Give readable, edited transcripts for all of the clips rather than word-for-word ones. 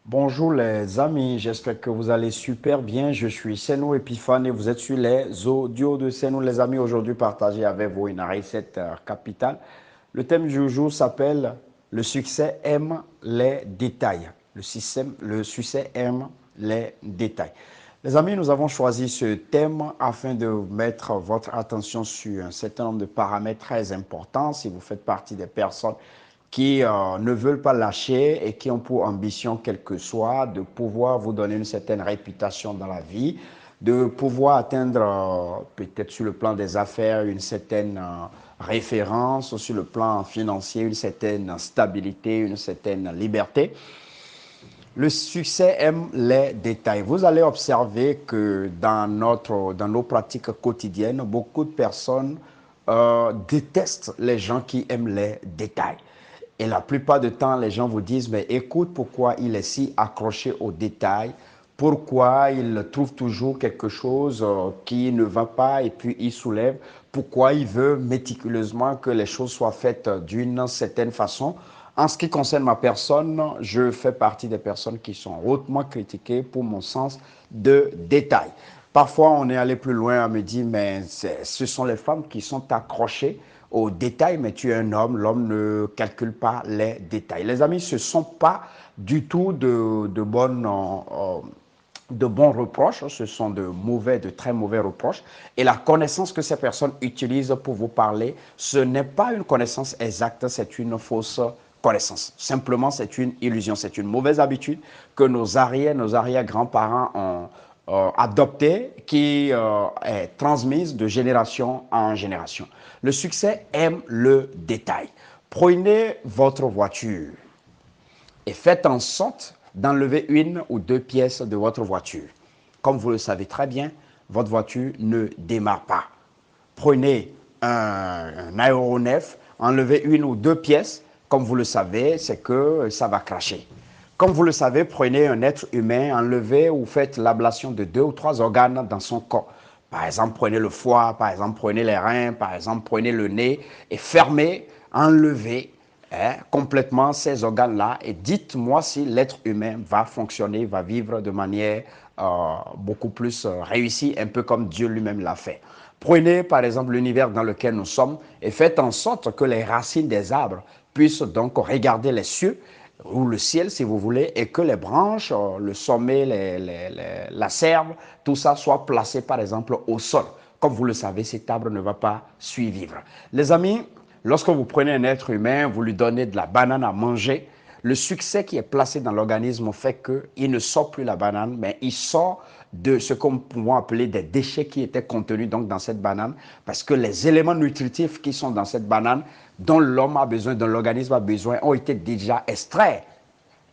Bonjour les amis, j'espère que vous allez super bien. Je suis Seno Epiphane et vous êtes sur les audios de Seno les amis. Aujourd'hui, partager avec vous une recette capitale. Le thème du jour s'appelle Le succès aime les détails. Le succès aime les détails. Les amis, nous avons choisi ce thème afin de mettre votre attention sur un certain nombre de paramètres très importants. Si vous faites partie des personnes qui ne veulent pas lâcher et qui ont pour ambition, quelle que soit, de pouvoir vous donner une certaine réputation dans la vie, de pouvoir atteindre peut-être sur le plan des affaires une certaine référence, sur le plan financier une certaine stabilité, une certaine liberté. Le succès aime les détails. Vous allez observer que dans nos pratiques quotidiennes, beaucoup de personnes détestent les gens qui aiment les détails. Et la plupart du temps, les gens vous disent, mais écoute, pourquoi il est si accroché aux détails? Pourquoi il trouve toujours quelque chose qui ne va pas et puis il soulève? Pourquoi il veut méticuleusement que les choses soient faites d'une certaine façon? En ce qui concerne ma personne, je fais partie des personnes qui sont hautement critiquées pour mon sens de détail. Parfois, on est allé plus loin à me dire, mais ce sont les femmes qui sont accrochées aux détails, mais tu es un homme, l'homme ne calcule pas les détails. Les amis, ce ne sont pas du tout de bons reproches, ce sont de très mauvais reproches. Et la connaissance que ces personnes utilisent pour vous parler, ce n'est pas une connaissance exacte, c'est une fausse connaissance. Simplement, c'est une illusion, c'est une mauvaise habitude que nos arrière-grands-parents ont adoptée, qui est transmise de génération en génération. Le succès aime le détail. Prenez votre voiture et faites en sorte d'enlever une ou deux pièces de votre voiture. Comme vous le savez très bien, votre voiture ne démarre pas. Prenez un aéronef, enlevez une ou deux pièces, comme vous le savez, c'est que ça va cracher. Comme vous le savez, prenez un être humain, enlevez ou faites l'ablation de deux ou trois organes dans son corps. Par exemple, prenez le foie, par exemple, prenez les reins, par exemple, prenez le nez et fermez, enlevez complètement ces organes-là et dites-moi si l'être humain va fonctionner, va vivre de manière beaucoup plus réussie, un peu comme Dieu lui-même l'a fait. Prenez par exemple l'univers dans lequel nous sommes et faites en sorte que les racines des arbres puissent donc regarder les cieux ou le ciel si vous voulez, et que les branches, le sommet, la serve, tout ça soit placé par exemple au sol. Comme vous le savez, cet arbre ne va pas survivre. Les amis, lorsque vous prenez un être humain, vous lui donnez de la banane à manger, le succès qui est placé dans l'organisme fait qu'il ne sort plus la banane, mais il sort de ce qu'on peut appeler des déchets qui étaient contenus donc dans cette banane, parce que les éléments nutritifs qui sont dans cette banane, dont l'homme a besoin, dont l'organisme a besoin, ont été déjà extraits.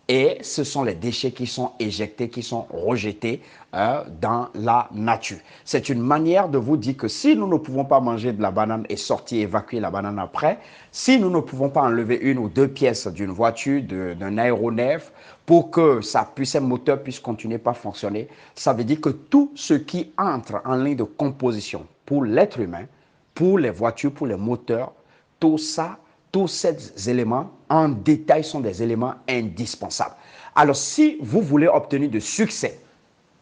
Et ce sont les déchets qui sont éjectés, qui sont rejetés dans la nature. C'est une manière de vous dire que si nous ne pouvons pas manger de la banane et sortir, évacuer la banane après, si nous ne pouvons pas enlever une ou deux pièces d'une voiture, d'un aéronef, pour que ça puisse, un moteur puisse continuer à fonctionner, ça veut dire que tout ce qui entre en ligne de composition pour l'être humain, pour les voitures, pour les moteurs, tout ça, tous ces éléments en détail sont des éléments indispensables. Alors, si vous voulez obtenir de succès,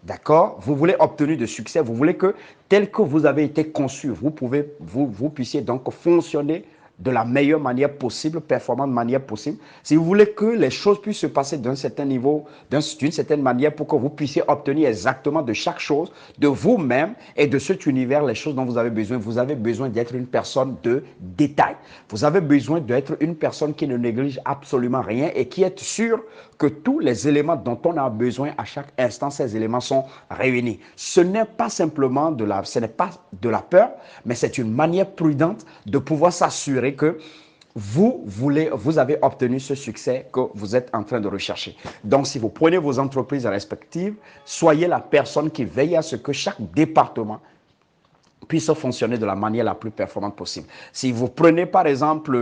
d'accord, vous voulez obtenir de succès, vous voulez que tel que vous avez été conçu, vous puissiez donc fonctionner de la meilleure manière possible, performant de manière possible. Si vous voulez que les choses puissent se passer d'un certain niveau, d'une certaine manière, pour que vous puissiez obtenir exactement de chaque chose, de vous-même et de cet univers, les choses dont vous avez besoin d'être une personne de détail. Vous avez besoin d'être une personne qui ne néglige absolument rien et qui est sûre que tous les éléments dont on a besoin à chaque instant, ces éléments sont réunis. Ce n'est pas simplement ce n'est pas de la peur, mais c'est une manière prudente de pouvoir s'assurer que vous avez obtenu ce succès que vous êtes en train de rechercher. Donc, si vous prenez vos entreprises respectives, soyez la personne qui veille à ce que chaque département puisse fonctionner de la manière la plus performante possible. Si vous prenez par exemple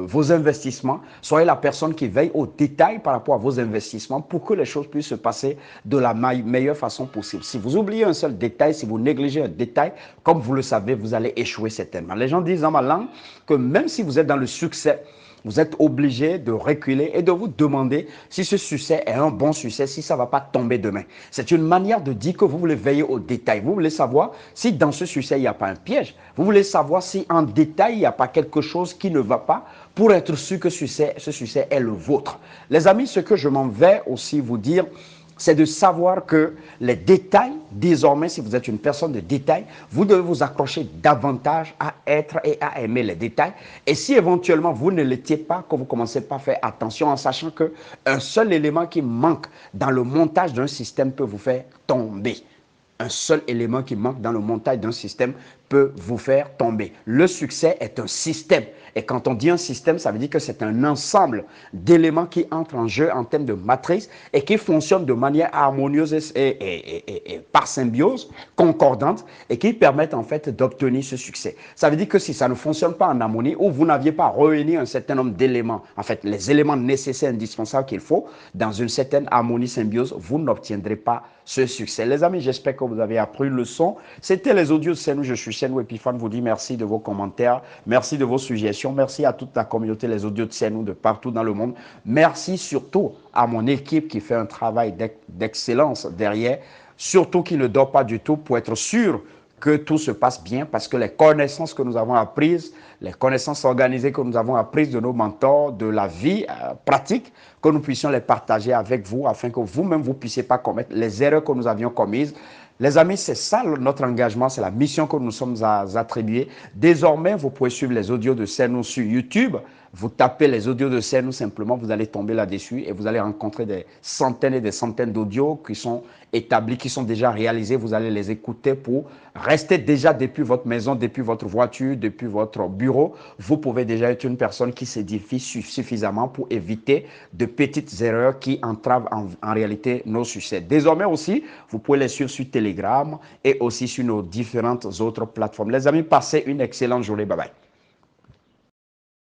vos investissements, soyez la personne qui veille aux détails par rapport à vos investissements pour que les choses puissent se passer de la meilleure façon possible. Si vous oubliez un seul détail, si vous négligez un détail, comme vous le savez, vous allez échouer certainement. Les gens disent en ma langue que même si vous êtes dans le succès, vous êtes obligé de reculer et de vous demander si ce succès est un bon succès, si ça ne va pas tomber demain. C'est une manière de dire que vous voulez veiller aux détails. Vous voulez savoir si dans ce succès, il n'y a pas un piège. Vous voulez savoir si en détail, il n'y a pas quelque chose qui ne va pas pour être sûr que ce succès est le vôtre. Les amis, ce que je m'en vais aussi vous dire, c'est de savoir que les détails, désormais, si vous êtes une personne de détail, vous devez vous accrocher davantage à être et à aimer les détails. Et si éventuellement vous ne l'étiez pas, que vous commencez pas à faire attention en sachant qu'un seul élément qui manque dans le montage d'un système peut vous faire tomber. Un seul élément qui manque dans le montage d'un système peut vous faire tomber. Le succès est un système. Et quand on dit un système, ça veut dire que c'est un ensemble d'éléments qui entrent en jeu en termes de matrice et qui fonctionnent de manière harmonieuse et par symbiose, concordante, et qui permettent en fait d'obtenir ce succès. Ça veut dire que si ça ne fonctionne pas en harmonie ou vous n'aviez pas réuni un certain nombre d'éléments, en fait les éléments nécessaires, indispensables qu'il faut dans une certaine harmonie symbiose, vous n'obtiendrez pas ce succès. Les amis, j'espère que vous avez appris une leçon. C'était les audios de Senou. Je suis Senou Epiphane. Vous dis merci de vos commentaires, merci de vos suggestions, merci à toute la communauté, les audios de Senou de partout dans le monde. Merci surtout à mon équipe qui fait un travail d'excellence derrière, surtout qui ne dort pas du tout pour être sûr que tout se passe bien parce que les connaissances que nous avons apprises, les connaissances organisées que nous avons apprises de nos mentors, de la vie pratique, que nous puissions les partager avec vous afin que vous-même vous ne puissiez pas commettre les erreurs que nous avions commises. Les amis, c'est ça notre engagement, c'est la mission que nous sommes attribués. Désormais, vous pouvez suivre les audios de Senou sur YouTube. Vous tapez les audios de Senou simplement, vous allez tomber là-dessus et vous allez rencontrer des centaines et des centaines d'audios qui sont établis, qui sont déjà réalisés. Vous allez les écouter pour rester déjà depuis votre maison, depuis votre voiture, depuis votre bureau. Vous pouvez déjà être une personne qui s'édifie suffisamment pour éviter de petites erreurs qui entravent en réalité nos succès. Désormais aussi, vous pouvez les suivre sur Telegram et aussi sur nos différentes autres plateformes. Les amis, passez une excellente journée. Bye bye.